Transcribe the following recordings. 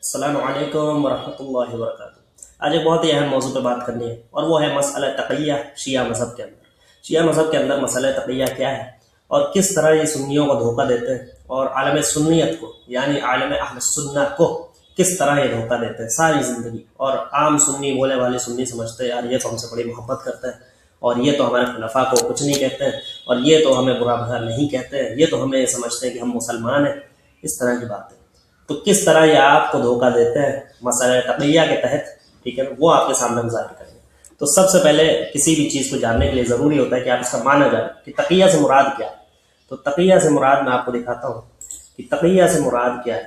السلام علیکم ورحمۃ اللہ وبرکاتہ۔ آج ایک بہت ہی اہم موضوع پہ بات کرنی ہے، اور وہ ہے مسئلہ تقیہ شیعہ مذہب کے اندر۔ شیعہ مذہب کے اندر مسئلہ تقیہ کیا ہے اور کس طرح یہ سنیوں کو دھوکہ دیتے ہیں، اور عالم سنیت کو یعنی عالم اہل سنہ کو کس طرح یہ دھوکہ دیتے ہیں ساری زندگی۔ اور عام سنی بولے والے سنی سمجھتے ہیں یار یہ تو ہم سے بڑی محبت کرتے ہیں، اور یہ تو ہمارے خلفاء کو کچھ نہیں کہتے ہیں، اور یہ تو ہمیں برا بھلا نہیں کہتے ہیں، یہ تو ہمیں سمجھتے ہیں کہ ہم مسلمان ہیں۔ اس طرح کی باتیں تو کس طرح یہ آپ کو دھوکہ دیتے ہیں مسئلہ تقیہ کے تحت، ٹھیک ہے، وہ آپ کے سامنے ہم ظاہر کریں گے۔ تو سب سے پہلے کسی بھی چیز کو جاننے کے لیے ضروری ہوتا ہے کہ آپ اس کا معنی جانیں کہ تقیہ سے مراد کیا ہے۔ تو تقیہ سے مراد میں آپ کو دکھاتا ہوں کہ تقیہ سے مراد کیا ہے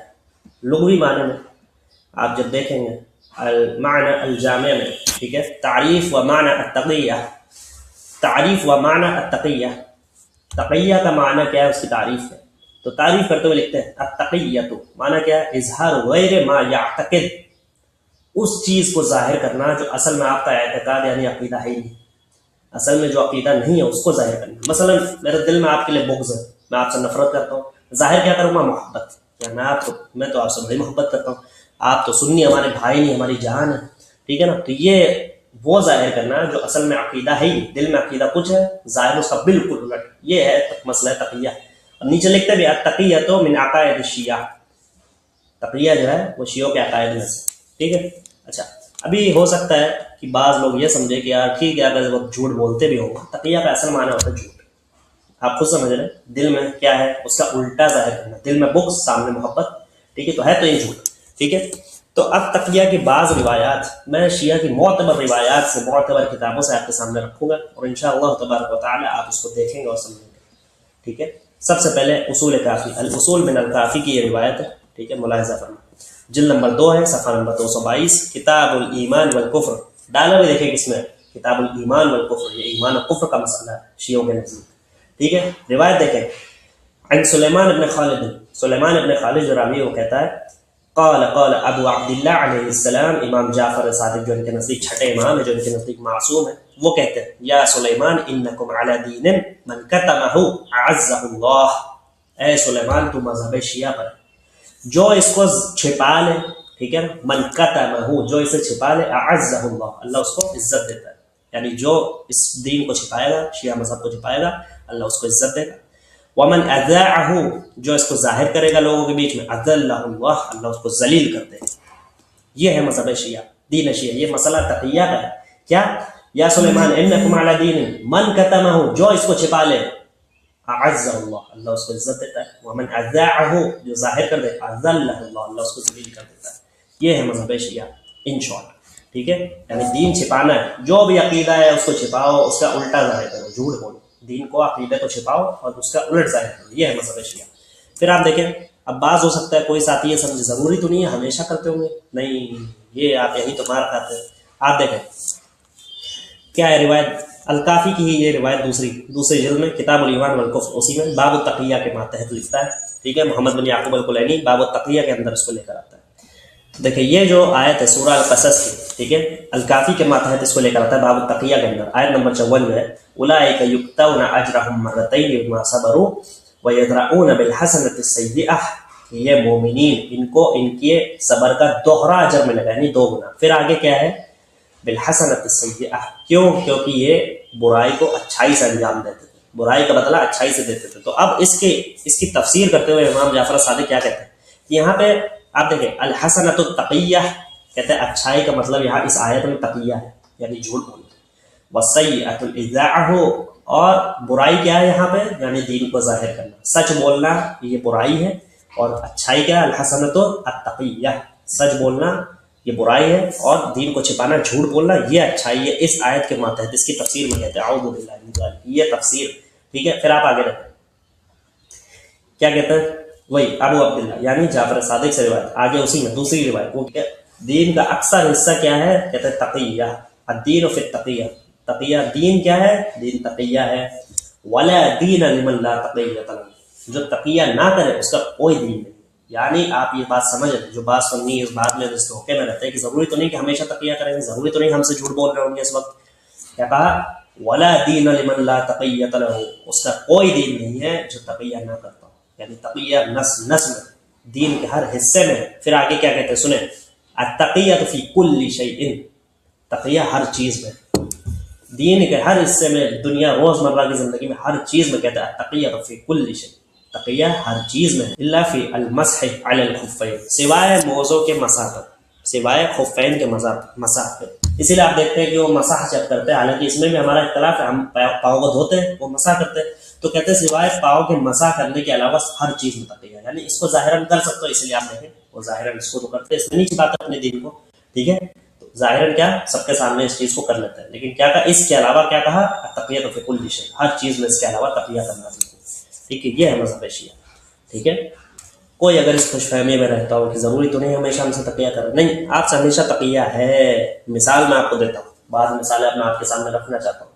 لغوی معنی میں۔ آپ جب دیکھیں گے المعنی الجامع میں، ٹھیک ہے، تعریف و معنی التقیہ، تعریف و معنی التقیہ، تقیہ کا معنی کیا ہے، اس کی تعریف ہے۔ تو تعریف کرتے ہوئے لکھتے ہیں التقیۃ، معنی کیا ہے، اظہار غیر ما یعتقد، اس چیز کو ظاہر کرنا جو اصل میں آپ کا اعتقاد یعنی عقیدہ ہے ہی نہیں، اصل میں جو عقیدہ نہیں ہے اس کو ظاہر کرنا۔ مثلا میرے دل میں آپ کے لیے بغض ہے، میں آپ سے نفرت کرتا ہوں، ظاہر کیا کروں گا، محبت، یا میں تو آپ سے بڑی محبت کرتا ہوں، آپ تو سنی ہمارے بھائی نہیں ہماری جان ہے، ٹھیک ہے نا۔ تو یہ وہ ظاہر کرنا جو اصل میں عقیدہ ہے ہی، دل میں عقیدہ کچھ ہے، ظاہر اس کا بالکل الٹ، یہ ہے مسئلہ تقیہ۔ اور نیچے لکھتے بھی التقیۃ من عقائد الشیعہ، تقیہ جو ہے وہ شیعوں کے عقائد میں سے، ٹھیک ہے۔ اچھا، ابھی ہو سکتا ہے کہ بعض لوگ یہ سمجھے کہ یار ٹھیک ہے اگر وہ جھوٹ بولتے بھی ہوں، تقیہ کا اصل معنی ہوتا ہے جھوٹ، آپ خود سمجھ رہے ہیں، دل میں کیا ہے اس کا الٹا ظاہر کرنا، دل میں بغض سامنے محبت، ٹھیک ہے، تو ہے تو یہ جھوٹ، ٹھیک ہے۔ تو اب تقیہ کی بعض روایات میں شیعہ کی معتبر روایات سے، معتبر کتابوں سے آپ کے سامنے رکھوں گا، اور انشاءاللہ تبارک و تعالی آپ اس کو دیکھیں گے اور سمجھیں گے، ٹھیک ہے۔ سب سے پہلے اصول کافی، الاصول من الکافی کی یہ روایت ہے، ٹھیک ہے، ملاحظہ کرنا، جلد نمبر 2 ہے، صفحہ نمبر 222، کتاب الایمان والکفر، ڈالا بھی دیکھیں کس میں، کتاب الایمان والکفر، یہ ایمان و کفر کا مسئلہ ہے شیعوں کے نزدیک، ٹھیک ہے۔ روایت دیکھیں، عن سلیمان ابن خالد، سلیمان ابن خالد جو راوی ہے وہ کہتا ہے، قال قال ابو عبداللہ علیہ السلام، امام جعفر صادق جو ان کے نزدیک چھٹے امام ہے، جو ان کے نزدیک معصوم ہے، وہ کہتے ہیں، یا سلیمان انکم علی دین من کتمہ اعزہ اللہ، اے سلیمان تو مذہب شیعہ پر جو اس کو چھپا لے، ٹھیک ہے، من کتمہ، جو اسے چھپا لے، اعزہ اللہ، اللہ اس کو عزت دیتا ہے، یعنی جو اس دین کو چھپائے گا، شیعہ مذہب کو چھپائے گا، اللہ اس کو عزت دے گا۔ ومن اذاعہ، جو اس کو ظاہر کرے گا لوگوں کے بیچ میں، اذلہ اللہ، اللہ اس کو ذلیل کر دے گا۔ یہ ہے مذہب شیعہ، دین شیعہ، یہ مسئلہ تقیہ کا ہے۔ کیا، یا سلیمان انکم علی دین من کتمہ، جو اس کو چھپا لے، اعزہ اللہ، اللہ اس کو عزت دیتا ہے، ومن اذاعہ، جو ظاہر کر دے، اذلہ اللہ، اللہ اس کو ذلیل کر دیتا ہے۔ یہ ہے مذہب شیعہ ان شارٹ، ٹھیک ہے، یعنی دین چھپانا ہے، جو بھی عقیدہ ہے اس کو چھپاؤ، اس کا الٹا ظاہر کرو، جھوٹ بولو، دین کو عقیدے کو چھپاؤ اور اس کا الٹ ظاہر کرو، یہ ہے مذہب شیعہ۔ پھر آپ دیکھیں، اب بعض ہو سکتا ہے کوئی ساتھی یہ سمجھے ضروری تو نہیں ہے ہمیشہ کرتے ہوں گے، نہیں یہ آپ یہی تو مار کھاتے ہیں۔ آپ دیکھیں کیا ہے روایت، الکافی کی ہی یہ روایت دوسری جلد میں، کتاب الایمان والکفر، اسی میں باب التقیہ کے ماتحت لکھتا ہے، ٹھیک ہے، محمد بن یعقوب الکلینی باب التقیہ کے اندر اس کو لے کر آتا ہے۔ دیکھیں یہ جو آیت ہے سورہ القصص کی، ٹھیک ہے، الکافی کے ماتحت اس کو لے کر آتا ہے باب التقیہ کے اندر، آیت نمبر 54 میں ہے، اولئک یؤتون اجرهم مرتین بما صبروا ویدرؤون بالحسنۃ السیئۃ، یہ مومنین ان کو ان کے صبر کا دوہرا اجر ملے گا، یعنی 2 گنا۔ پھر آگے کیا ہے، بالحسنۃ السیئۃ، کیوں، کیونکہ یہ برائی کو اچھائی سے انجام دیتے تھے، برائی کا بدلہ اچھائی سے دیتے تھے۔ تو اب اس کی تفسیر کرتے ہوئے امام جعفر صادق کیا کہتے ہیں، یہاں پہ آپ دیکھیں الحسنۃ التقیہ، کہتے ہیں اچھائی کا مطلب یہاں اس آیت میں تقیہ ہے، یعنی جھوٹ بولنا، والسیئۃ الاذاع، اور برائی کیا ہے یہاں پہ، یعنی دین کو ظاہر کرنا، سچ بولنا یہ برائی ہے، اور اچھائی کیا ہے، الحسنۃ التقیہ، سچ بولنا یہ برائی ہے، اور دین کو چھپانا، جھوٹ بولنا یہ اچھائی ہے، اس آیت کے ماتحت اس کی تفسیر میں کہتے ہیں اعوذ باللہ من ذلک، یہ تفسیر، ٹھیک ہے۔ پھر آپ آگے رکھیں کیا کہتے ہیں، وہی ابو عبداللہ یعنی جعفر صادق سے روایت، آگے اسی میں دوسری روایت، وہ کہ دین کا اکثر حصہ کیا ہے، کہتے ہیں تقیہ، الدین فی التقیہ، تقیہ دین کیا ہے، دین تقیہ ہے، ولا دین لمن لا تقیہ له، جو تقیہ نہ کرے اس کا کوئی دین نہیں۔ یعنی آپ یہ بات سمجھ لیں، جو بات سننی اس بات میں اس دھوکے میں رہتے ہیں کہ ضروری تو نہیں کہ ہمیشہ تقیہ کریں گے، ضروری تو نہیں ہم سے جھوٹ بول رہے ہوں گے اس وقت، کیا کہا، ولا دین لمن لا تقیہ له، اس کا کوئی دین نہیں ہے جو تقیہ نہ کرتا ہو، یعنی تقیہ نس میں دین کے ہر حصے میں. پھر آگے کیا کہتے ہیں سنیں, التقیۃ فی کل شیء, تقیہ ہر چیز میں, دین کے ہر حصے میں, دنیا روزمرہ کی زندگی میں ہر چیز میں کہتے ہیں التقیۃ فی کل شیء, تقیہ ہر چیز میں, الا فی المسح علی الخفین, سوائے موزوں کے مسح پر, سوائے خفین کے مسح پہ. اسی لیے آپ دیکھتے ہیں کہ وہ مسح جب کرتے ہیں, حالانکہ اس میں بھی ہمارا اختلاف ہے, ہم پاؤں کو دھوتے ہیں, وہ مسح کرتے ہیں, تو کہتے ہیں سوائے پاؤں کے مسح کرنے کے علاوہ ہر چیز میں تقیہ, یعنی اس کو ظاہراً کر سکتے ہو, اس لیے آپ دیکھیں وہ ظاہراً اس کو تو کرتے ہیں, اس میں نہیں چھپاتے اپنے دین کو, ٹھیک ہے, تو ظاہراً کیا سب کے سامنے اس چیز کو کر لیتے ہیں, لیکن کیا کہا اس کے علاوہ, کیا کہا تقیۃ فی کل شیء, ہر چیز میں اس کے علاوہ تقیہ کرنا چاہیے, ٹھیک ہے, یہ ہے مذہب شیعہ, ٹھیک ہے. کوئی اگر اس خوش فہمی میں رہتا ہو کہ ضروری تو نہیں ہمیشہ ہم سے تقیہ کرے, نہیں, آپ سے ہمیشہ تقیہ ہے. مثال میں آپ کو دیتا ہوں, بعض مثالیں اپنا آپ کے سامنے رکھنا چاہتا ہوں.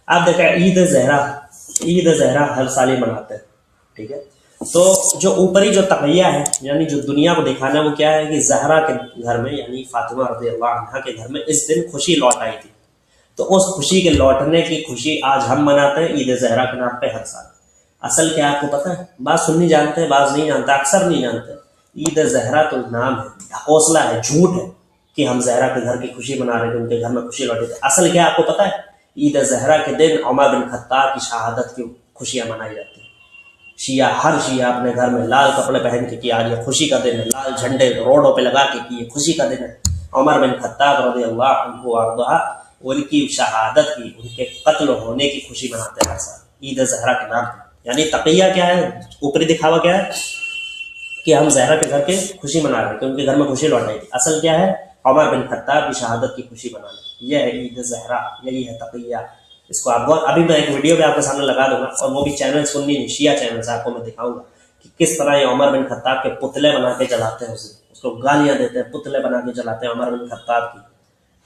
آپ دیکھیں عید زہرا ہر سال ہی مناتے ہیں, ٹھیک ہے, تو جو اوپری جو تقیہ ہے, یعنی جو دنیا کو دکھانا ہے, وہ کیا ہے کہ زہرا کے گھر میں, یعنی فاطمہ رضی اللہ عنہا کے گھر میں اس دن خوشی لوٹ آئی تھی, تو اس خوشی کے لوٹنے کی خوشی آج ہم مناتے ہیں عید زہرا کے نام پہ ہر سال. اصل کیا آپ کو پتہ ہے, بعض سنی جانتے ہیں, بعض نہیں جانتے, اکثر نہیں جانتے. عید زہرا تو نام ہے, حوصلہ ہے, جھوٹ ہے کہ ہم زہرا کے گھر کی خوشی منا رہے تھے, ان کے گھر میں خوشی لوٹی تھی. اصل کیا آپ کو پتہ ہے, عید زہرا کے دن عمر بن خطاب کی شہادت کی خوشیاں منائی جاتی ہیں. شیعہ, ہر شیعہ اپنے گھر میں لال کپڑے پہن کے کہ آج یہ خوشی کا دن ہے, لال جھنڈے روڈوں پہ لگا کے کہ یہ خوشی کا دن ہے, عمر بن خطاب رضی اللہ عنہ وارضاہ ان کی شہادت کی, ان کے قتل ہونے کی خوشی مناتے ہیں ہر سال عید زہرا کے نام پہ. یعنی تقیہ کیا ہے, اوپری دکھاوا کیا ہے کہ ہم زہرا کے گھر کے خوشی منا رہے ہیں, کہ ان کے گھر میں خوشی لوٹ رہی تھی. اصل کیا ہے, عمر بن خطاب کی شہادت کی خوشی منانا, یہ ہے عید زہرا, یہی ہے تقیہ. اس کو آپ ابھی میں ایک ویڈیو بھی آپ کے سامنے لگا دوں گا, اور وہ بھی چینل سننی نہیں, شیعہ چینل سے آپ کو میں دکھاؤں گا کہ کس طرح یہ عمر بن خطاب کے پتلے بنا کے جلاتے ہیں, اس کو گالیاں دیتے ہیں, پتلے بنا کے جلاتے ہیں عمر بن خطاب کی,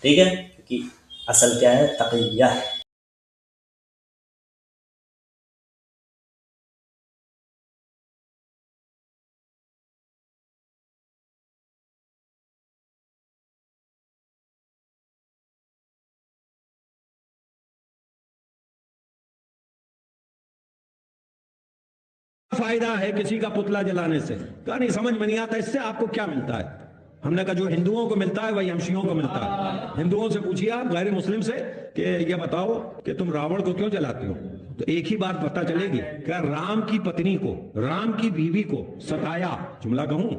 ٹھیک ہے, کیونکہ اصل کیا ہے, تقیہ ہے. فائدہ ہے کسی کا پتلا جلانے سے؟ کہا نہیں, سمجھ میں نہیں آتا, اس سے آپ کو کیا ملتا ہے؟ ہم نے کہا جو ہندوؤں کو ملتا ہے وہی ہم شیعوں کو ملتا ہے. ہندوؤں سے پوچھیے آپ, غیر مسلم سے, کہ یہ بتاؤ کہ تم راوڑ کو کیوں جلاتے ہو, تو ایک ہی بات پتہ چلے گی کہ رام کی پتنی کو, رام کی بیوی کو ستایا. جملہ کہوں,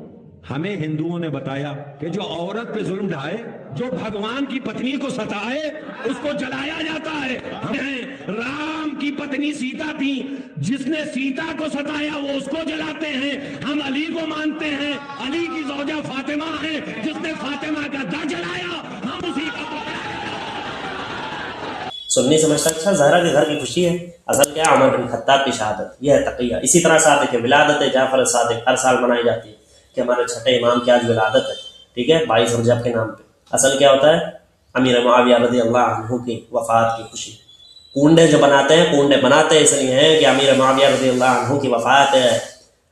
ہمیں ہندوؤں نے بتایا کہ جو عورت پہ ظلم ڈھائے, جو بھگوان کی پتنی کو ستائے, اس کو جلایا جاتا ہے. رام کی پتنی سیتا تھی, جس نے سیتا کو ستایا وہ اس کو جلاتے ہیں. ہم علی کو مانتے ہیں, علی کی زوجہ فاطمہ ہے, جس نے فاطمہ کا در جلایا, ہم اسی کا سنی سمجھتا اچھا زہرا کے گھر کی خوشی ہے, اصل کیا عمر بن خطاب کی شہادت, یہ ہے تقیہ. اسی طرح صادق ہے, ولادت جعفر صادق ہر سال منائی جاتی ہے کہ ہمارے چھٹے امام کی آج ولادت ہے, ٹھیک ہے, 22 رجب کے نام پہ. اصل کیا ہوتا ہے, امیر معاویہ رضی اللہ عنہ کی وفات کی خوشی. کنڈے جو بناتے ہیں, کنڈے بناتے اس لیے ہیں کہ امیر معاویہ رضی اللہ عنہ کی وفات ہے.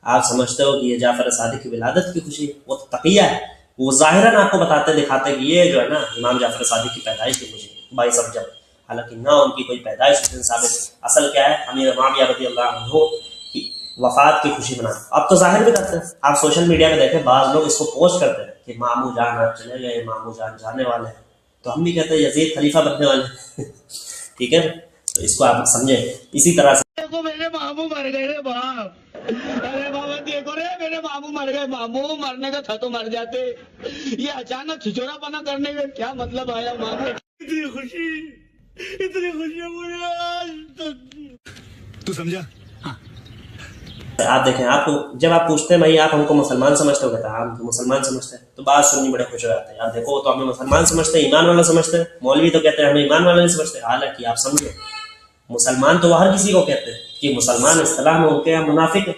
آپ سمجھتے ہو کہ یہ جعفر صادق کی ولادت کی خوشی ہے, وہ تو تقیہ ہے. وہ ظاہراً آپ کو بتاتے دکھاتے کہ یہ جو ہے نا امام جعفر صادق کی پیدائش کی خوشی 22 رجب, حالانکہ نہ ان کی کوئی پیدائش اس دن ثابت. اصل کیا ہے, امیر معاویہ رضی اللہ عنہ کی وفات کی خوشی منانا. اب تو ظاہر بھی کرتے ہیں, آپ سوشل میڈیا میں دیکھیں بعض لوگ اس کو پوسٹ کرتے ہیں کہ ماموں جان آپ چلے گئے, ماموں جان جانے والے ہیں, تو ہم بھی کہتے ہیں یزید خلیفہ بننے والے ہیں. ٹھیک ہے, تو اس کو آپ سمجھیں. اسی طرح سے دیکھو میرے ماموں مر گئے رے باپ, ارے بابا دیکھو رے میرے ماموں مر گئے. ماموں مرنے کا تھا تو مر جاتے, یہ اچانک چھچورا پنا کرنے کا کیا مطلب آیا ماموں؟ اتنی خوشی مجھے آج تک. تو سمجھا؟ آپ دیکھیں, آپ کو جب آپ پوچھتے ہیں بھائی آپ ہم کو مسلمان سمجھتے ہو, کہتا ہے ہم تو مسلمان سمجھتے ہیں, تو بات سننی بڑے خوش ہو جاتے ہیں. آپ دیکھو تو ہمیں مسلمان سمجھتے ہیں, ایمان والا سمجھتے ہیں. مولوی تو کہتے ہیں ہمیں ایمان والا نہیں سمجھتے. حالانکہ آپ سمجھو, مسلمان تو وہ ہر کسی کو کہتے ہیں کہ مسلمان اصطلاح میں ان کے یہاں منافق ہے.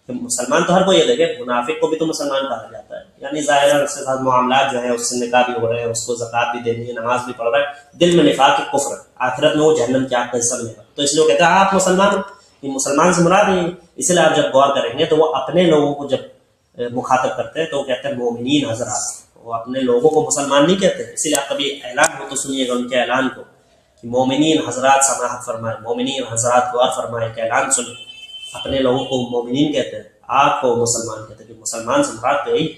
مسلمان تو ہر کوئی یہ دیکھے, منافق کو بھی تو مسلمان کہا جاتا ہے. یعنی ظاہر اس کے ساتھ معاملات جو ہے, اس سے نکاح بھی ہو رہے ہیں, اس کو زکوٰۃ بھی دینی ہے, نماز بھی پڑھ رہا ہے, دل میں نفاق کی کفر ہے, آخرت میں وہ جہنم کی آگ کا حصہ ملے گا. تو اس لیے وہ کہتے ہیں آپ مسلمان, یہ مسلمان سے مراد ہے. اس لیے آپ جب غور کریں گے تو وہ اپنے لوگوں کو جب مخاطب کرتے ہیں تو وہ کہتے ہیں مومنین حضرات, وہ اپنے لوگوں کو مسلمان نہیں کہتے. اسی لیے آپ کبھی اعلان ہو تو سنیے گا ان کے اعلان کو کہ مومنین حضرات سماحت فرمائے, مومنین حضرات غور فرمائے, کہ اعلان سنیں. اپنے لوگوں کو مومنین کہتے ہیں, آپ کو مسلمان کہتے ہیں کہ مسلمان سے مراد تو یہی،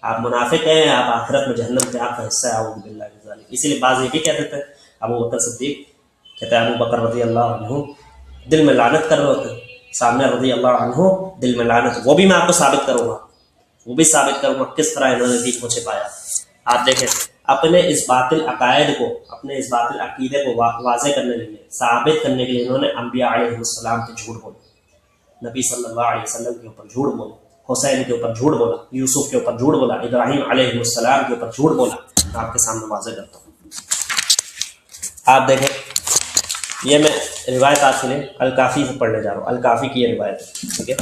آپ منافق ہیں، آپ آخرت میں جہنم کے آپ کا حصہ ہے، اعوذ باللہ من ذالک۔ اسی لیے بعض یہ بھی کہتے تھے، ابو بکر صدیق کہتے ہیں ابو بکر رضی اللہ عنہ دل میں لعنت کر رہے ہوتے، سامنے رضی اللہ عنہ دل میں لعنت، وہ بھی میں آپ کو ثابت کروں گا، وہ بھی ثابت کروں گا کس طرح انہوں نے دین کو چھپایا۔ آپ دیکھیں اپنے اس باطل عقائد کو، اپنے اس باطل عقیدے کو واضح کرنے کے لیے، ثابت کرنے کے لیے انہوں نے انبیاء علیہ السلام پہ جھوٹ بولا، نبی صلی اللہ علیہ وسلم کے اوپر جھوٹ بولا، حسین کے اوپر جھوٹ بولا، یوسف کے اوپر جھوٹ بولا، ابراہیم علیہ السلام کے اوپر جھوٹ بولا۔ میں آپ کے سامنے واضح کرتا ہوں، آپ دیکھیں یہ میں روایت آپ سے الکافی سے پڑھنے جا رہا ہوں، الکافی کی یہ روایت ہے، ٹھیک ہے،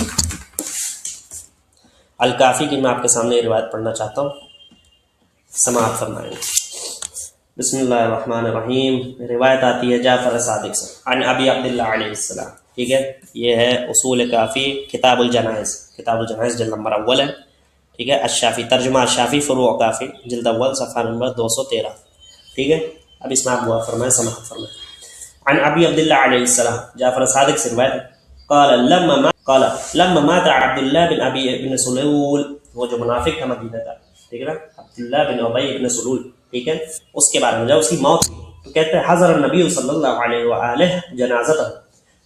الکافی کی میں آپ کے سامنے یہ روایت پڑھنا چاہتا ہوں، سماعت فرمائیں۔ بسم اللہ الرحمن الرحیم، روایت آتی ہے جعفر صادق سے عن ابی عبداللہ علیہ السلام، ٹھیک ہے، یہ ہے اصول کافی کتاب الجنائز، کتاب الجنائز جلد نمبر اول ہے، ٹھیک ہے، الشافی ترجمہ الشافی فروع کافی جلد اول صفحہ نمبر 213، ٹھیک ہے۔ اب اس میں آپ دعا فرمائیں، سماعت فرمائیں۔ عن ابی عبداللہ علیہ السلام، جعفر صادق سے روایت ہے، قال لما مات عبداللہ بن ابی بن سلول، وہ جو منافق تھا مدینہ کا، ٹھیک ہے نا، عبداللہ بن ابی بن سلول، ٹھیک ہے، اس کے بارے میں جب اس کی موت ہوئی تو کہتے ہیں حضر النبی صلی اللہ علیہ وآلہ جنازتہ،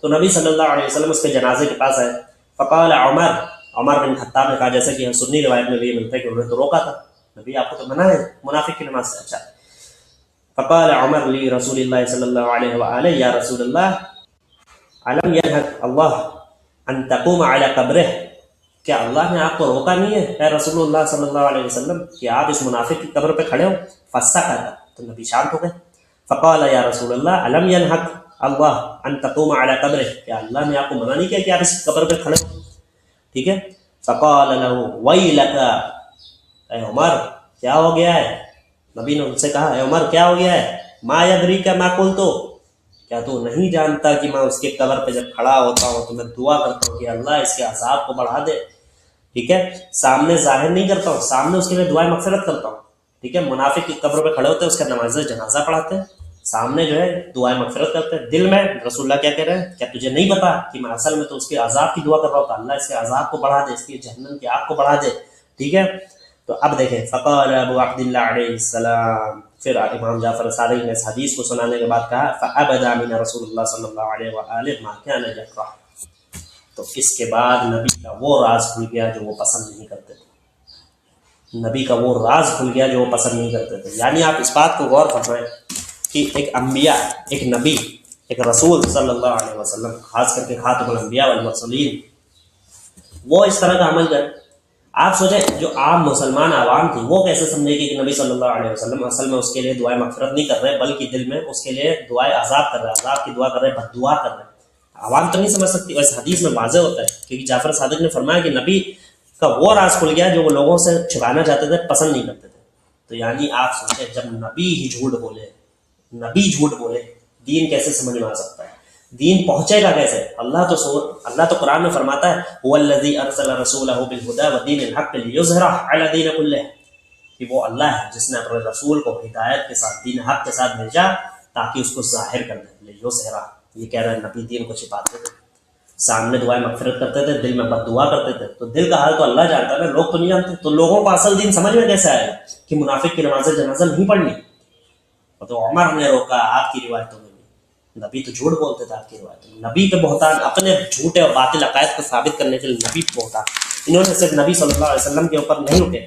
تو نبی صلی اللہ علیہ وسلم اس کے جنازے کے پاس آئے، فقال عمر بن خطاب نے کہا، جیسے کہ سنی روایت میں بھی ملتا ہے کہ انہوں نے تو روکا تھا، نبی آپ کو تو منع ہے منافق کی نماز سے، اچھا، فقال عمر لی رسول اللہ صلی اللہ علیہ وآلہ یا رسول اللہ علم ینہک اللہ ان تقوم علی قبرہ، کیا اللہ نے آپ کو روکا نہیں ہے اے رسول اللہ صلی اللہ علیہ وسلم کہ آپ اس منافق کی قبر پہ کھڑے ہو؟ فسکت، تو نبی شانت ہو گئے، فقال یا رسول اللہ علم ینہک اللہ ان تقوم علی قبرہ، کیا اللہ نے آپ کو منع نہیں کیا کہ آپ اس قبر پہ کھڑے ہو؟ ٹھیک ہے، فقال له ویلک، اے عمر کیا ہو گیا ہے؟ نبی نے ان سے کہا اے عمر کیا ہو گیا ہے؟ ما یدریک ما قلت، کیا تو نہیں جانتا کہ میں اس کے قبر پہ جب کھڑا ہوتا ہوں تو میں دعا کرتا ہوں کہ اللہ اس کے عذاب کو بڑھا دے، ٹھیک ہے، سامنے ظاہر نہیں کرتا ہوں، سامنے اس کے لیے دعائیں مغفرت کرتا ہوں، ٹھیک ہے، منافق کی قبر پہ کھڑے ہوتے ہیں، اس کا نماز جنازہ پڑھاتے ہیں، سامنے جو ہے دعائیں مغفرت کرتے ہیں، دل میں رسول اللہ کیا کہہ رہے ہیں، کیا تجھے نہیں پتا کہ میں اصل میں تو اس کے عذاب کی دعا کر رہا ہوں، اللہ اس کے عذاب کو بڑھا دے، اس کی جہنم کی آگ کو بڑھا دے، ٹھیک ہے۔ تو اب دیکھیں فقال ابو عبداللہ علیہ السلام، پھر امام جعفر صادق نے اس حدیث کو سنانے کے بعد کہا فابدا من رسول اللہ صلی اللہ علیہ وآلہ ما كان يكره، تو اس کے بعد نبی کا وہ راز کھل گیا جو وہ پسند نہیں کرتے تھے، نبی کا وہ راز کھل گیا جو وہ پسند نہیں کرتے تھے۔ یعنی آپ اس بات کو غور فرمائیں کہ ایک انبیاء، ایک نبی، ایک رسول صلی اللہ علیہ وسلم، خاص کر کے خاتم الانبیاء والمرسلین، وہ اس طرح کا عمل کرے، آپ سوچیں جو عام مسلمان عوام تھی وہ کیسے سمجھے گی کہ نبی صلی اللہ علیہ وسلم اصل میں اس کے لیے دعائیں مغفرت نہیں کر رہے بلکہ دل میں اس کے لیے دعائیں عذاب کر رہے ہیں، عذاب کی دعا کر رہے ہیں، بد دعا کر رہے ہیں۔ عوام تو نہیں سمجھ سکتی، اس حدیث میں واضح ہوتا ہے کیونکہ جعفر صادق نے فرمایا کہ نبی کا وہ راز کھل گیا جو وہ لوگوں سے چھپانا چاہتے تھے، پسند نہیں کرتے تھے۔ تو یعنی آپ سوچیں جب نبی ہی جھوٹ بولے، نبی جھوٹ بولے، دین کیسے سمجھ میں آ سکتا ہے؟ دین پہنچے گا کیسے؟ اللہ تو قرآن میں فرماتا ہے هو الذی ارسل رسولہ بالہدی ودین الحق لیظہرہ علی دین کلہ، کہ وہ اللہ ہے جس نے اپنے رسول کو ہدایت کے ساتھ، دین حق کے ساتھ بھیجا تاکہ اس کو ظاہر کر دے، لیظہرہ، یہ کہہ رہے ہیں نبی دین کو چھپاتے تھے، سامنے دعائیں مغفرت کرتے تھے، دل میں بد دعا کرتے تھے، تو دل کا حال تو اللہ جانتا ہے نا، لوگ تو نہیں جانتے، تو لوگوں کو اصل دین سمجھ میں کیسے آئے گا کہ منافق کی نماز جنازہ نہیں پڑھنی؟ تو عمر نے روکا آپ کی روایتوں میں، نبی تو جھوٹ بولتے تھے، آپ کی روایت نبی پہ بہتان، اپنے جھوٹے اور باطل عقائد کو ثابت کرنے کے لیے نبی پہ بہتان، انہوں نے صرف نبی صلی اللہ علیہ وسلم کے اوپر نہیں رکے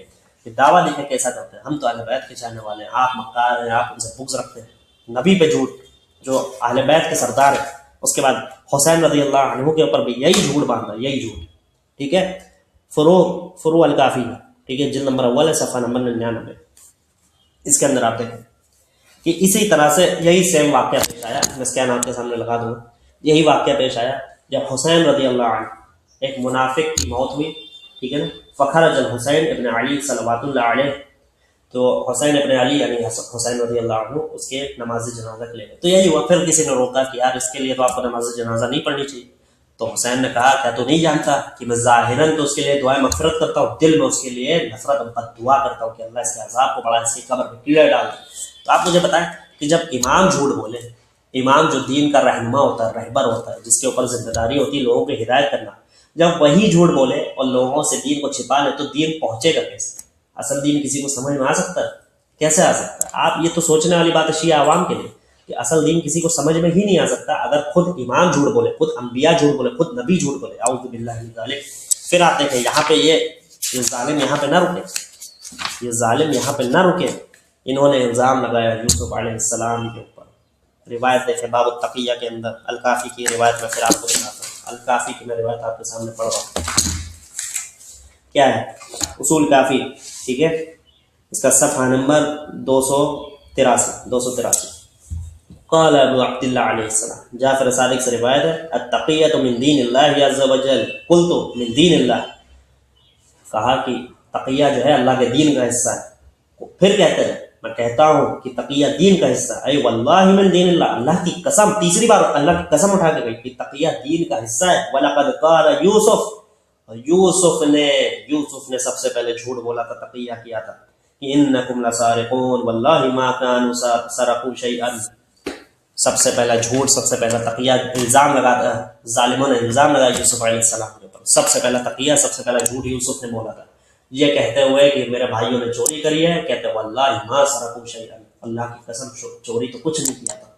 کہ دعویٰ لکھے کیسا کرتے ہیں ہم تو اہل بیت کے چاہنے والے ہیں، آپ مکار ہیں، آپ ان سے بغض رکھتے ہیں، نبی پہ جھوٹ جو اہل بیت کے سردار ہیں، اس کے بعد حسین رضی اللہ عنہ کے اوپر بھی یہی جھوٹ باندھا، یہی جھوٹ، ٹھیک ہے، فروع الکافی، ٹھیک ہے، جلد نمبر اول ہے صفحہ نمبر 99، اس کے اندر آپ دیکھیں کہ اسی طرح سے یہی سیم واقعہ پیش آیا، میں اس کے نام کے سامنے لگا دوں، یہی واقعہ پیش آیا جب حسین رضی اللہ عنہ، ایک منافق کی موت ہوئی، ٹھیک ہے نا، فخرج الحسین ابن علی صلوات اللہ علیہ، تو حسین ابن علی یعنی حسین رضی اللہ عنہ اس کے نماز جنازہ کے لیے، تو یہی ہوا، پھر کسی نے روکا کہ یار اس کے لیے تو آپ کو نماز جنازہ نہیں پڑھنی چاہیے، تو حسین نے کہا کیا تو نہیں جانتا کہ میں ظاہراً تو اس کے لیے دعائیں مغفرت کرتا ہوں، دل میں اس کے لیے نفرت اور بد دعا کرتا ہوں کہ اللہ اس کے عذاب کو بڑھا، اس کی قبر میں کیڑے ڈال دے۔ تو آپ مجھے بتائیں کہ جب امام جھوٹ بولے، امام جو دین کا رہنما ہوتا ہے، رہبر ہوتا ہے، جس کے اوپر ذمہ داری ہوتی ہے لوگوں کی ہدایت کرنا، جب وہی جھوٹ بولے اور لوگوں سے دین کو چھپا لے تو دین پہنچے گا کیسے؟ اصل دین کسی کو سمجھ میں آ سکتا ہے؟ کیسے آ سکتا ہے؟ آپ یہ تو سوچنے والی بات ہے شیعہ عوام کے لیے کہ اصل دین کسی کو سمجھ میں ہی نہیں آ سکتا اگر خود امام جھوٹ بولے، خود انبیاء جھوٹ بولے، خود نبی جھوٹ بولے، اعوذ باللہ من ذالک۔ پھر آپ دیکھیں یہاں پہ یہ ظالم یہاں پہ نہ رکے، یہ ظالم یہاں پہ نہ رکے، انہوں نے الزام لگایا یوسف علیہ السلام کے اوپر۔ روایت دیکھیں باب التقیہ کے اندر، الکافی کی روایت میں پھر آپ کو دکھاتا ہوں، الکافی کی میں روایت آپ کے سامنے پڑھ رہا ہوں۔ کیا ہے؟ اصول کافی، ٹھیک ہے، اس کا صفحہ نمبر 283 قال ابو عبد اللہ علیہ السلام، جعفر صادق سے روایت ہے، التقیۃ من دین اللہ عز وجل، قلت من دین اللہ، کہا کہ تقیہ جو ہے اللہ کے دین کا حصہ ہے۔ پھر کہتے ہیں میں کہتا ہوں کہ تقیہ دین کا حصہ ہے، اے واللہ من دین اللہ، اللہ کی قسم، تیسری بار اللہ کی قسم اٹھا کے گئی کہ تقیہ دین کا حصہ ہے۔ وَلَقَدْ قَالَ یوسف نے سب سے پہلے جھوٹ بولا تھا، تقیہ کیا تھا کہ انکم لسارقون واللہ ما كانوا سرقوا شیئا، سب سے پہلا جھوٹ، سب سے پہلا تقیہ، الزام لگاتا، ظالموں نے الزام لگایا یوسف علیہ السلام کے اوپر، سب سے پہلا تقیہ، سب سے پہلا جھوٹ یوسف نے بولا تھا، یہ کہتے ہوئے کہ میرے بھائیوں نے چوری کری ہے، کہتے واللہ ما سرقوا شیئا، اللہ کی قسم چوری تو کچھ نہیں کیا تھا۔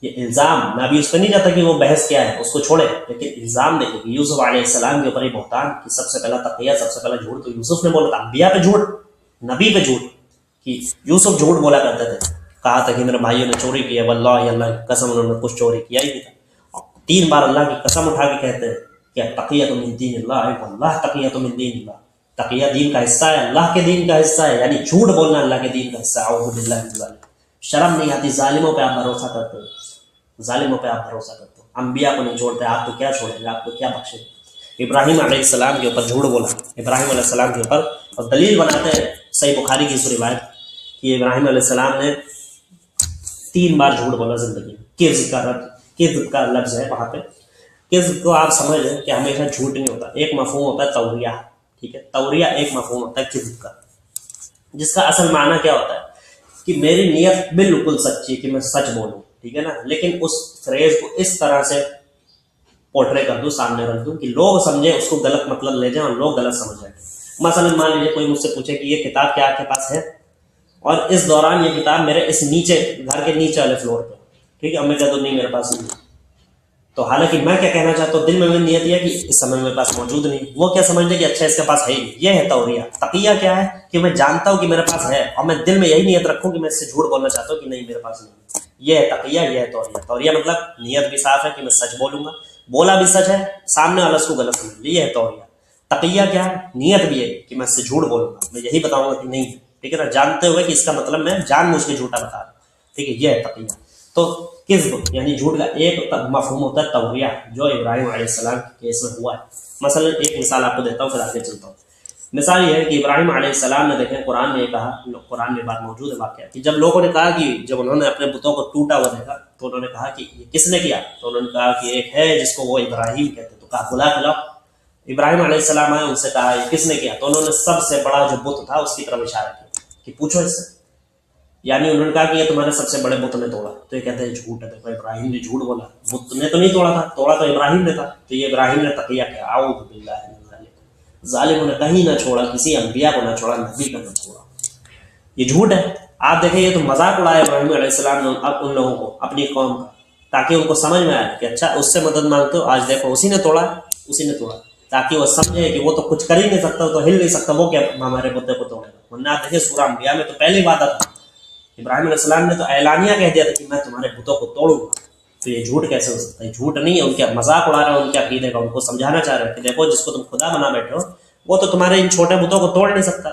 یہ الزام، میں ابھی اس پہ نہیں جاتا کہ وہ بحث کیا ہے، اس کو چھوڑے، لیکن الزام دیکھیں کہ یوسف علیہ السلام کے اوپر یہ بہتان کہ سب سے پہلا تقیہ، سب سے پہلا جھوٹ تو یوسف نے بولا تھا، انبیاء پہ جھوٹ، نبی پہ جھوٹ، کہ یوسف جھوٹ بولا کرتے تھے، کہا تھا کہ میرے بھائیوں نے چوری کی ہے، واللہ اللہ کی قسم انہوں نے کچھ چوری کیا ہی نہیں تھا۔ 3 بار اللہ کی قسم اٹھا کے کہتے ہیں کہ تقیۃ من دین اللہ، واللہ تقیۃ من دین اللہ، تقیہ دین کا حصہ ہے، اللہ کے دین کا حصہ ہے، یعنی جھوٹ بولنا اللہ کے دین کا حصہ ہے۔ اعوذ باللہ من ذالک، شرم نہیں آتی؟ ظالموں پہ آپ بھروسہ کرتے ہو، ظالموں پہ آپ بھروسہ کرتے ہو، انبیاء کو نہیں چھوڑتے، آپ کو کیا چھوڑیں گے، آپ کو کیا بخشیں گے؟ ابراہیم علیہ السلام کے اوپر جھوٹ بولا، ابراہیم علیہ السلام کے اوپر، اور دلیل بناتے ہیں صحیح بخاری کی اس روایت کہ ابراہیم علیہ السلام نے 3 بار جھوٹ بولا زندگی میں۔ کذب کا لفظ ہے وہاں پہ، کذب کو آپ سمجھ لیں کہ ہمیشہ جھوٹ نہیں ہوتا، ایک مفہوم ہوتا ہے توریہ، ٹھیک ہے، توریہ ایک مفہوم ہوتا ہے کذب کا، جس کا اصل معنی کیا ہوتا ہے کہ میری نیت بالکل سچی ہے کہ میں سچ بولوں، ٹھیک ہے نا، لیکن اس فریز کو اس طرح سے پورٹرے کر دوں، سامنے رکھ دوں کہ لوگ سمجھیں، اس کو غلط مطلب لے جائیں اور لوگ غلط سمجھ جائیں۔ مثلا مان لیجیے کوئی مجھ سے پوچھے کہ یہ کتاب کیا آپ کے پاس ہے، اور اس دوران یہ کتاب میرے اس نیچے گھر کے نیچے والے فلور پہ، ٹھیک ہے، اور میں کہتا ہوں نہیں میرے پاس نہیں، تو حالانکہ میں کیا کہنا چاہتا ہوں، دل میں نیت یہ کہ اس سمے میرے پاس موجود نہیں، وہ کیا سمجھ لے کہ اچھا اس کے پاس ہے ہی نہیں، یہ ہے توریہ۔ تقیہ کیا ہے کہ میں جانتا ہوں کہ میرے پاس ہے اور میں دل میں یہی نیت رکھوں کہ میں اس سے جھوٹ بولنا چاہتا ہوں کہ نہیں میرے پاس نہیں، یہ ہے تقیہ، یہ ہے توریہ۔ توریہ مطلب نیت بھی صاف ہے کہ میں سچ بولوں گا، بولا بھی سچ ہے، سامنے والا اس کو غلط سمجھ لے، یہ ہے توریہ۔ تقیہ کیا ہے؟ نیت بھی ہے کہ میں اس سے جھوٹ بولوں گا، میں یہی بتاؤں گا کہ نہیں، ٹھیک ہے نا، جانتے ہوئے کہ اس کا مطلب میں جان مجھ کے جھوٹا بتا رہا ہوں، ٹھیک ہے، یہ ہے تقیہ۔ تو کذب یعنی جھوٹ کا ایک مفہوم ہوتا ہے توریہ، جو ابراہیم علیہ السلام کے کیس میں ہوا ہے۔ مثلا ایک مثال آپ کو دیتا ہوں، پھر آگے چلتا ہوں۔ مثال یہ ہے کہ ابراہیم علیہ السلام نے، دیکھیں قرآن میں یہ کہا، قرآن میں بات موجود ہے واقعہ، کہ جب لوگوں نے کہا کہ جب انہوں نے اپنے بتوں کو ٹوٹا ہوا دیکھا تو انہوں نے کہا کہ یہ کس نے کیا، تو انہوں نے کہا کہ ایک ہے جس کو وہ ابراہیم کہتے، تو کہا بلا کھلاؤ۔ ابراہیم علیہ السلام آئے، ان سے کہا یہ کس نے کیا، تو انہوں نے سب سے بڑا جو بت تھا اس کی طرف اشارہ کیا کہ پوچھو اس سے، یعنی انہوں نے کہا کہ یہ تمہارے سب سے بڑے بت نے توڑا، تو یہ کہتے ہیں جھوٹ ہے، دیکھو ابراہیم نے جھوٹ بولا، بت نے تو نہیں توڑا تھا، توڑا تو ابراہیم نے تھا، تو یہ ابراہیم نے تقیہ کیا۔ اعوذ باللہ من ذالک، ظالموں نے کہیں نہ چھوڑا، کسی انبیاء کو نہ چھوڑا، نبی کا نہ چھوڑا، یہ جھوٹ ہے۔ آپ دیکھیں یہ تو مذاق اڑایا ابراہیم علیہ السلام نے اب ان لوگوں کو، اپنی قوم کا، تاکہ ان کو سمجھ میں آئے کہ اچھا اس سے مدد مانگتے ہو، آج دیکھو اسی نے توڑا، اسی نے توڑا، تاکہ وہ سمجھے کہ وہ تو کچھ کر ہی نہیں سکتا، تو ہل نہیں سکتا، وہ کیا ہمارے بتوں کو توڑے گا۔ ورنہ آپ دیکھیں سورہ انبیاء میں تو پہلی وعدہ تھا، ابراہیم علیہ السلام نے تو اعلانیہ کہہ دیا تھا کہ میں تمہارے بتوں کو توڑوں گا، تو یہ جھوٹ کیسے ہو سکتا ہے؟ جھوٹ نہیں ہے، ان کے مذاق اڑا رہا ہے ان کے عقیدے کا، ان کو سمجھانا چاہ رہے ہیں کہ دیکھو جس کو تم خدا بنا بیٹھے ہو وہ تو تمہارے ان چھوٹے بتوں کو توڑ نہیں سکتا،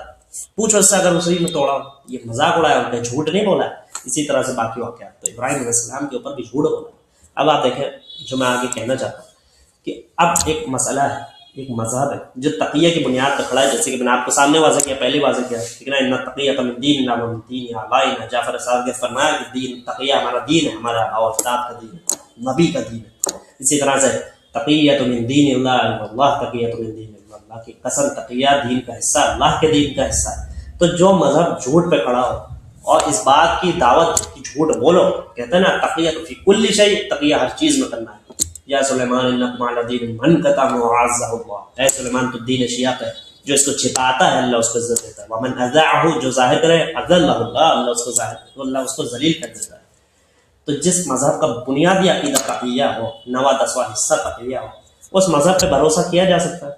پوچھو اس سے اگر اسی نے توڑا، یہ مذاق اڑایا ان کا، جھوٹ نہیں بولا۔ اسی طرح سے باقی واقعات، تو ابراہیم علیہ السلام کے اوپر بھی جھوٹ بولا۔ اب آپ دیکھیں جو میں آگے کہنا چاہتا ہوں کہ اب ایک مسئلہ ہے، ایک مذہب ہے جو تقیہ کی بنیاد پر کھڑا ہے، جیسے کہ میں نے آپ کو سامنے واضح کیا، پہلی واضح کیا، ٹھیک ہے نا، ان تقیۃ من دین اللہ ومن دین آبائنا، جعفر صادق نے فرمایا کہ دین تقیہ ہمارا دین ہے، ہمارا اولاد کا دین ہے، نبی کا دین ہے۔ اسی طرح سے تقیۃ من دین اللہ، اللہ تقیۃ من دین اللہ، اللہ کی قسم تقیہ دین کا حصہ، اللہ کے دین کا حصہ ہے۔ تو جو مذہب جھوٹ پہ کھڑا ہو اور اس بات کی دعوت کہ جھوٹ بولو، کہتے ہیں نا تقیہ فی کل شیء، تقیہ ہر چیز میں کرنا ہے، یا سلیمان انکم علی دین من قطع وعزہ اللہ، اے سلیمان تو دین شیعہ پہ جو اس کو چھپاتا ہے اللہ اس کو عزت دیتا ہے، ومن اذاعہ جو ظاہر کرے اذلہ اللہ، اللہ اس کو ظاہر اللہ اس کو ذلیل کر دیتا ہے۔ تو جس مذہب کا بنیادی عقیدہ تقیہ ہو، 9/10واں حصہ تقیہ ہو، اس مذہب پہ بھروسہ کیا جا سکتا ہے۔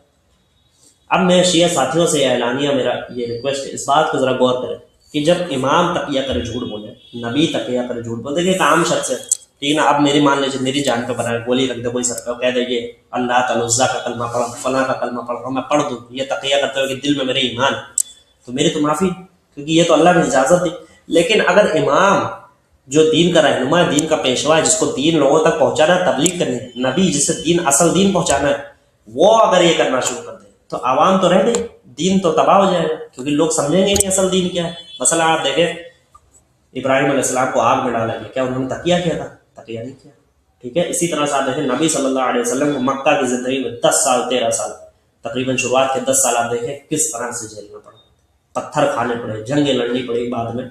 اب میں شیعہ ساتھیوں سے اعلانیہ میرا یہ ریکویسٹ ہے، اس بات کو ذرا غور کریں کہ جب امام تقیہ کرے جھوٹ بولے، نبی تقیہ کرے جھوٹ بولے، دیکھیں ایک عام شخص ہے، ٹھیک ہے نا، اب میری مان لیجیے میری جان پہ بنائے گولی رکھ دے کوئی سر پہ، کہہ دے یہ اللہ تعالی عزا کا کلمہ پڑھا، فلاں کا کلمہ پڑھ رہا ہوں، میں پڑھ دوں یہ تقیہ کرتے ہوئے کہ دل میں میرے ایمان، تو میری تو معافی، کیونکہ یہ تو اللہ نے اجازت دی۔ لیکن اگر امام جو دین کا رہنما ہے، دین کا پیشوا ہے، جس کو دین لوگوں تک پہنچانا ہے، تبلیغ کرنی ہے، نبی جس سے دین اصل دین پہنچانا ہے، وہ اگر یہ کرنا شروع کر دے تو عوام تو رہ گئی، دین تو تباہ ہو جائے گا، کیونکہ لوگ سمجھیں گے نہیں اصل دین کیا ہے۔ مثلا آپ دیکھیں ابراہیم علیہ السلام کو آگ میں ڈالا گیا، کیا انہوں نے تقیہ کیا تھا؟ تقیہ نہیں کیا، ٹھیک ہے۔ اسی طرح سے آپ دیکھیں نبی صلی اللہ علیہ وسلم کو مکہ کی زندگی میں 10 سال 13 سال تقریباً شروعات کے 10 سال آپ دیکھیں کس طرح سے جھیلنا پڑا، پتھر کھانے پڑے، جنگیں لڑنی پڑی، بعد میں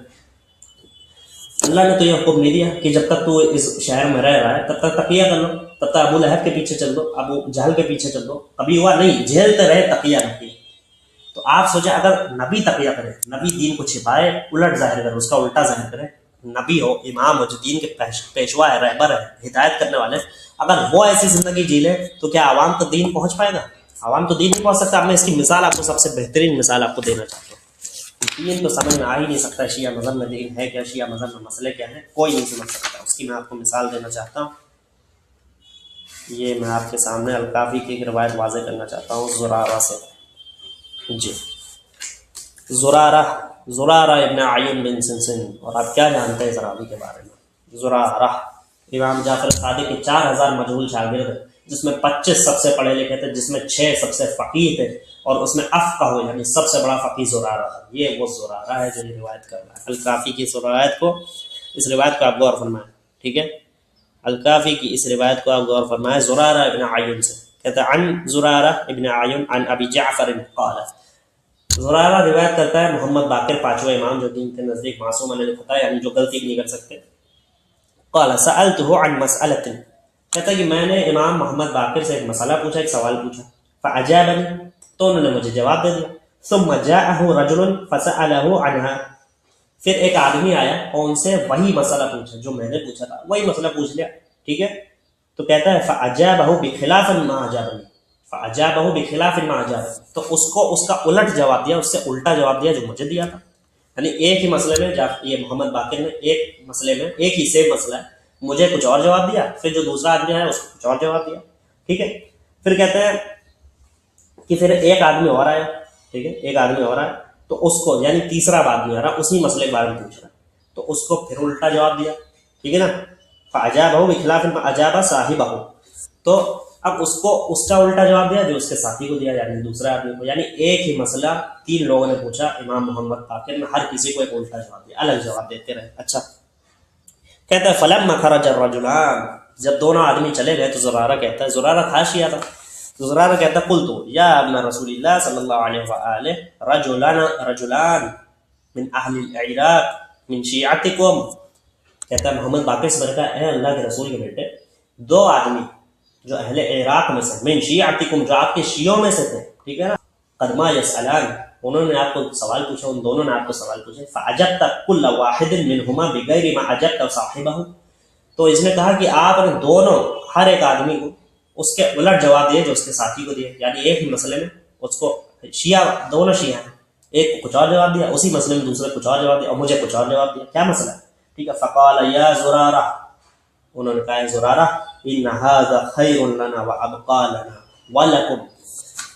اللہ نے تو یہ حکم نہیں دیا کہ جب تک تو اس شہر میں رہ رہا ہے تب تک تقیہ کر لو، تب تک ابو لہب کے پیچھے چل دو، ابو جہل کے پیچھے چل دو، کبھی ہوا نہیں، جھیلتے رہے، تقیہ نہیں۔ تو آپ سوچیں اگر نبی تقیہ کرے، نبی دین کو چھپائے، الٹ ظاہر کرے، اس کا الٹا ظاہر کرے، نبی ہو، امام ہو، جو دین کے پیشوا ہے، رہبر ہے، ہدایت کرنے والے، اگر وہ ایسی زندگی جی لے تو کیا عوام تک دین پہنچ پائے گا؟ عوام تو دین نہیں پہنچ سکتا۔ اب میں اس کی مثال آپ کو سب سے بہترین مثال آپ کو دینا چاہتا ہوں۔ دین تو سمجھ میں آ ہی نہیں سکتا شیعہ مذہب میں دین ہے کیا، شیعہ مذہب میں مسئلے کیا ہیں، کوئی نہیں سمجھ سکتا۔ اس کی میں آپ کو مثال دینا چاہتا ہوں، یہ میں آپ کے سامنے الکافی کی ایک روایت واضح کرنا چاہتا ہوں زرارہ سے۔ جی، زرارہ ابن عیون بن سنسن، اور آپ کیا جانتے ہیں زراوی کے بارے میں؟ زرارہ امام جعفر صادق کے 4000 مجہول شاگرد ہیں، جس میں 25 سب سے پڑھے لکھے تھے، جس میں 6 سب سے فقیہ تھے، اور اس میں افقہ ہو یعنی سب سے بڑا فقیہ زرارہ ہے۔ یہ وہ زرارہ ہے جو یہ روایت کر رہا ہے۔ الکافی کی اس روایت کو آپ غور فرمائیں، ٹھیک ہے، الکافی کی اس روایت کو آپ غور فرمائیں زرارہ ابن عیون سے، کہتا ہے عن زرارہ ابن عیون عن ابی جعفر قال، زرارہ روایت کرتا ہے محمد باقر پانچواں امام جو دین کے نزدیک معصوم ہے، یعنی جو غلطی نہیں کر سکتے، قال سألته عن مسألة، کہتا ہے کہ میں نے امام محمد باقر سے ایک مسئلہ پوچھا، ایک سوال پوچھا، فأجابني، تو انہوں نے مجھے جواب دے دیا، ثم جاءه رجل فسأله عنها، پھر ایک آدمی آیا اور ان سے وہی مسئلہ پوچھا جو میں نے پوچھا تھا، وہی مسئلہ پوچھ لیا، ٹھیک ہے۔ تو کہتا ہے فأجابه بخلاف ما أجابني، فأجابه بخلاف ما أجابني، تو اس کو اس کا الٹ جواب دیا، اس سے الٹا جواب دیا جو مجھے دیا تھا۔ یعنی ایک ہی مسئلے میں یہ محمد باقر نے ایک مسئلے میں ایک ہی سیم مسئلہ ہے، مجھے کچھ اور جواب دیا، پھر جو دوسرا آدمی آیا اس کو کچھ اور جواب دیا، ٹھیک ہے۔ پھر کہتے ہیں کہ پھر ایک آدمی اور آیا، ٹھیک ہے، ایک آدمی اور آیا تو اس کو یعنی تیسرا آدمی آ رہا اسی مسئلے کے بارے میں پوچھ رہا، تو اس کو پھر الٹا جواب دیا، ٹھیک ہے نا۔ فأجابه بخلاف ما أجاب صاحبه، تو اب اس کو اس کا الٹا جواب دیا جو اس کے ساتھی کو دیا، یعنی دوسرے آدمی کو، یعنی ایک ہی مسئلہ 3 لوگوں نے پوچھا، امام محمد باقر نے ہر کسی کو ایک الٹا جواب دیا، الگ جواب دیتے رہے۔ اچھا، کہتا ہے فلما خرج الرجلان، جب دونوں آدمی چلے گئے تو زرارہ کہتا ہے، زرارہ تھا شیعہ تھا، تو زرارہ کہتا ہے قلت یا ابن رسول اللہ صلی اللہ علیہ وآلہ رجلان من اہل العراق من شیعتکم، کہتا ہے محمد باقر سے کہا اے اللہ کے رسول کے بیٹے، 2 آدمی جو اہل عراق میں سے، من شیعتکم جو آپ کے شیعوں میں سے تھے، ٹھیک ہے نا، قدما یسألان، انہوں نے آپ کو سوال پوچھا، ان دونوں نے آپ کو سوال پوچھے، فعجبت کل واحد منہما بغیر ما عجبت صاحبہ، تو اس نے کہا کہ آپ نے دونوں ہر ایک آدمی کو اس کے الٹ جواب دیے جو اس کے ساتھی کو دیے، یعنی ایک ہی مسئلے میں اس کو شیعہ، دونوں شیعہ ہیں، ایک کو کچھ اور جواب دیا، اسی مسئلے میں دوسرے کچھ اور جواب دیا، اور مجھے کچھ اور جواب دیا، کیا مسئلہ ہے، ٹھیک ہے۔ فقال یا زرارہ، انہوں نے کہا زرارہ ان ھذا خیر لنا وابقى لنا ولکم،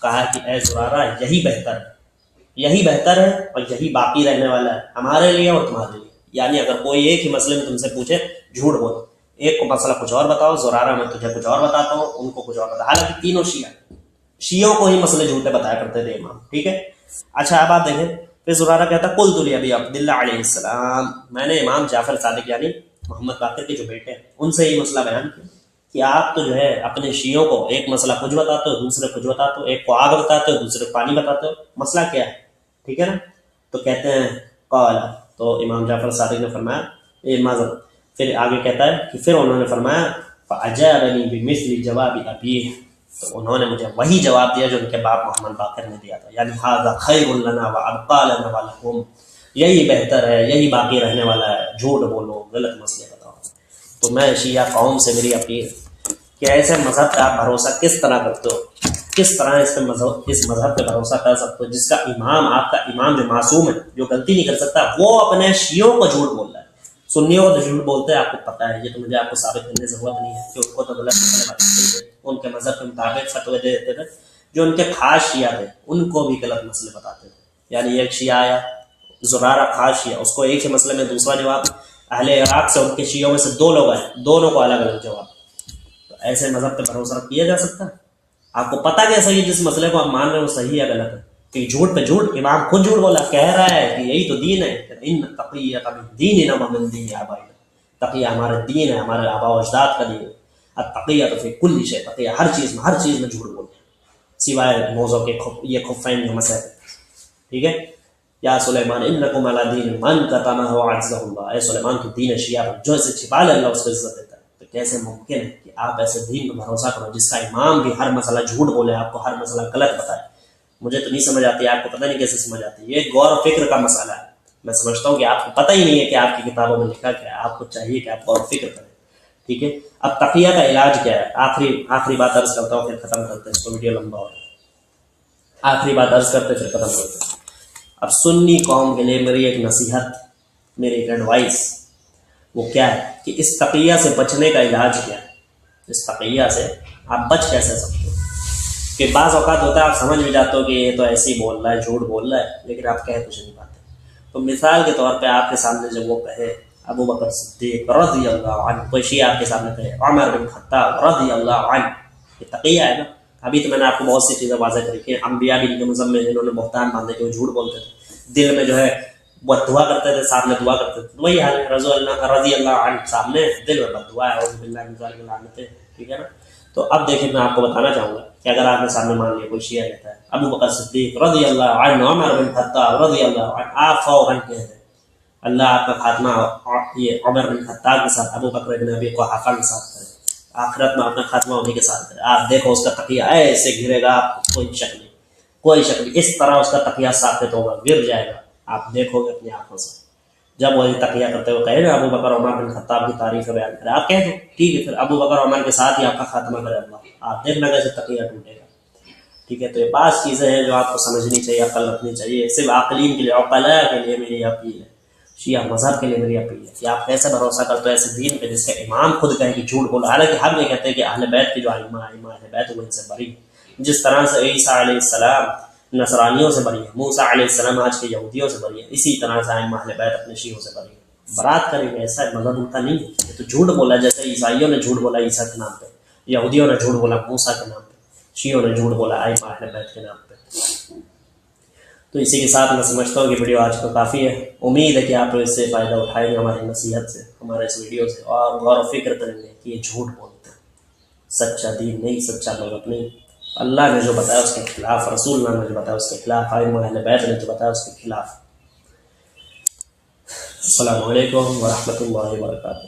کہا کہ اے زرارہ یہی بہتر ہے، یہی بہتر ہے اور یہی باقی رہنے والا ہے ہمارے لیے اور تمہارے لیے، یعنی اگر کوئی ایک ہی مسئلے میں تم سے پوچھے جھوٹ بولو، ایک کو مسئلہ کچھ اور بتاؤ، زرارہ میں تجھے کچھ اور بتاتا ہوں، ان کو کچھ اور بتا، حالانکہ تینوں شیعوں کو ہی مسئلے جھوٹے بتایا کرتے تھے امام، ٹھیک ہے۔ اچھا اب آپ دیکھیں، پھر زرارہ کہتا قلت لابی عبداللہ علیہ السلام، میں نے امام جعفر صادق یعنی محمد باقر کے جو بیٹے ہیں ان سے یہ مسئلہ بیان کیا کہ آپ تو جو ہے اپنے شیعوں کو ایک مسئلہ کچھ بتاتے ہو، دوسرے کچھ بتاتے ہو، ایک کو آگ بتاتے ہو، دوسرے کو پانی بتاتے ہو، مسئلہ کیا ہے، ٹھیک ہے نا۔ تو کہتے ہیں قال، تو امام جعفر صادق نے فرمایا، پھر آگے کہتا ہے کہ پھر انہوں نے فرمایا فأجابني بمثل جواب أبيه، تو انہوں نے مجھے وہی جواب دیا جو ان کے باپ محمد باقر نے دیا تھا، یعنی هذا خیر لنا وابقى لنا ولكم، یہی بہتر ہے، یہی باقی رہنے والا ہے، جھوٹ بولو، غلط مسئلے بتاؤ۔ تو میں شیعہ قوم سے میری اپیل کہ ایسے مذہب پہ آپ بھروسہ کس طرح کرتے ہو، کس طرح اس مذہب پہ بھروسہ کر سکتے ہو جس کا امام، آپ کا امام جو معصوم ہے، جو غلطی نہیں کر سکتا، وہ اپنے شیعوں کو جھوٹ بول رہا ہے، سنیوں کو تو جھوٹ بولتے ہیں، آپ کو پتہ ہے، یہ تو مجھے آپ کو ثابت کرنے کی ضرورت نہیں ہے کہ ان کو تو غلط مسئلے بتاتے تھے، ان کے مذہب کے مطابق فتوے دے دیتے تھے، جو ان کے خاص شیعہ تھے ان کو بھی غلط مسئلے بتاتے تھے۔ یعنی ایک شیعہ آیا زرارہ خاص شیعہ، اس کو ایک ہی مسئلے میں دوسرا جواب، اہل عراق سے ان کے شیعوں میں سے دو لوگ آئے، دونوں کو الگ الگ جواب۔ تو ایسے مذہب پہ بھروسہ کیا جا سکتا ہے؟ آپ کو پتہ کیسا یہ جس مسئلے کو آپ مان رہے ہیں وہ صحیح ہے غلط ہے؟ کہ جھوٹ پہ جھوٹ، امام خود جھوٹ بولا، کہہ رہا ہے کہ یہی تو دین ہے، ان تقیہ من دیننا ومن دین آبائنا، تقیہ ہمارا دین ہے، ہمارے آباء و اجداد کا دین ہے، التقیہ تو فی کل شیء، تقیہ ہر چیز میں جھوٹ بولتے ہیں سوائے موضوع کے یہ خفین جو مسئلے، ٹھیک ہے؟ یا سلیمان انکم علی دین من کتمہ وعزہ اللہ، اے سلیمان تو دین شیعہ پر جو اسے چھپا لے اللہ اس کو عزت دیتا ہے۔ تو کیسے ممکن ہے کہ آپ ایسے دین پر بھروسہ کرو جس کا امام بھی ہر مسئلہ جھوٹ بولے، آپ کو ہر مسئلہ غلط بتائے؟ مجھے تو نہیں سمجھ آتی، آپ کو پتہ نہیں کیسے سمجھ آتی، یہ غور و فکر کا مسئلہ ہے۔ میں سمجھتا ہوں کہ آپ کو پتہ ہی نہیں ہے کہ آپ کی کتابوں میں لکھا کیا ہے، آپ کو چاہیے کہ آپ غور و فکر کریں، ٹھیک ہے؟ اب تقیہ کا علاج کیا ہے؟ آخری بات عرض کرتا ہوں، پھر ختم کرتے ہیں، اس کو ویڈیو لمبا ہو رہا ہے، آخری بات عرض کرتے پھر ختم کرتے ہیں۔ اب سنی قوم کے لیے میری ایک نصیحت، میری ایک ایڈوائس، وہ کیا ہے کہ اس تقیہ سے بچنے کا علاج کیا ہے؟ اس تقیہ سے آپ بچ کیسے سکتے ہو؟ کہ بعض اوقات ہوتا ہے آپ سمجھ بھی جاتے ہو کہ یہ تو ایسے ہی بول رہا ہے، جھوٹ بول رہا ہے، لیکن آپ کہہ کچھ نہیں پاتے۔ تو مثال کے طور پہ آپ کے سامنے جب وہ کہے ابو بکر صدیق رضی اللہ عنہ، کوئی شیعہ آپ کے سامنے کہے عمر بن خطاب رضی اللہ عنہ، یہ تقیہ ہے نا؟ ابھی تو میں نے آپ کو بہت سی چیزیں واضح کری کہ انبیاء بھی ان کے مذمت میں جنہوں نے بہتان باندھے کہ وہ جھوٹ بولتے تھے، دل میں جو ہے وہ دعا کرتے تھے، سامنے دعا کرتے تھے، وہی حال ہے رضی اللہ عنہ، سامنے دل میں بد دعا ہے، اعوذ باللہ من ذلک لعنت، ٹھیک ہے نا؟ تو اب دیکھیں میں آپ کو بتانا چاہوں گا کہ اگر آپ نے سامنے مان لیا کوئی شیعہ کہتا ہے ابو بکر صدیق رضی اللہ عنہ عمر بن خطاب رضی اللہ عنہ، آپ فوراً کہہ دیں اللہ آپ کا خاتمہ یہ عمر بن خطاب کے ساتھ، ابو بکر بن ابی قحافہ کے ساتھ کرے، آخرت میں اپنا خاتمہ انہیں کے ساتھ کرے۔ آپ دیکھو اس کا تقیہ ایسے گرے گا، آپ کو کوئی شک نہیں، کوئی شک نہیں، اس طرح اس کا تقیہ ثابت ہوگا، گر جائے گا، آپ دیکھو گے اپنی آنکھوں سے۔ جب وہ تقیہ کرتے ہوئے کہے نا ابو بکر عمر بن خطاب کی تعریف بیان کرے، آپ کہہ دو ٹھیک ہے، پھر ابو بکر عمر کے ساتھ ہی آپ کا خاتمہ کرے اللہ، آپ دیکھنا کیسے تقیہ ٹوٹے گا، ٹھیک ہے؟ تو یہ بعض چیزیں ہیں جو آپ کو سمجھنی چاہیے، عقل رکھنی چاہیے، صرف عاقلین کے لیے، عقلاء کے لیے میری اپیل ہے، شیعہ مذہب کے لیے میری اپیل ہے کہ آپ کیسے بھروسہ کرتے ہو ایسے دین پہ جس کے امام خود کہے کہ جھوٹ بولو، حالانکہ ہم یہ کہتے ہیں کہ اہل بیت کے جو ائمہ اہل بیت وہ ان سے بری ہیں، جس طرح سے عیسیٰ علیہ السلام نصرانیوں سے بری ہے، موسیٰ علیہ السلام آج کے یہودیوں سے بری ہے، اسی طرح سے ائمہ اہل بیت اپنے شیعوں سے بری ہے، برات کریں گے، ایسا مذہب ان کا نہیں ہے، یہ تو جھوٹ بولا، جیسے عیسائیوں نے جھوٹ بولا عیسیٰ کے نام پہ، یہودیوں نے جھوٹ بولا موسیٰ کے نام پہ، شیعوں نے جھوٹ بولا ائمہ اہل بیت کے نام پہ۔ تو اسی کے ساتھ میں سمجھتا ہوں کہ ویڈیو آج کو کافی ہے، امید ہے کہ آپ اس سے فائدہ اٹھائیں گے ہماری نصیحت سے، ہمارے اس ویڈیو سے، اور غور و فکر کریں گے کہ یہ جھوٹ بولتے ہیں، سچا دین نہیں، سچا مذہب نہیں، اللہ نے جو بتایا اس کے خلاف، رسول اللہ نے جو بتایا اس کے خلاف، ائمہ اہل بیت نے جو بتایا اس کے خلاف۔ السلام علیکم ورحمۃ اللہ وبرکاتہ۔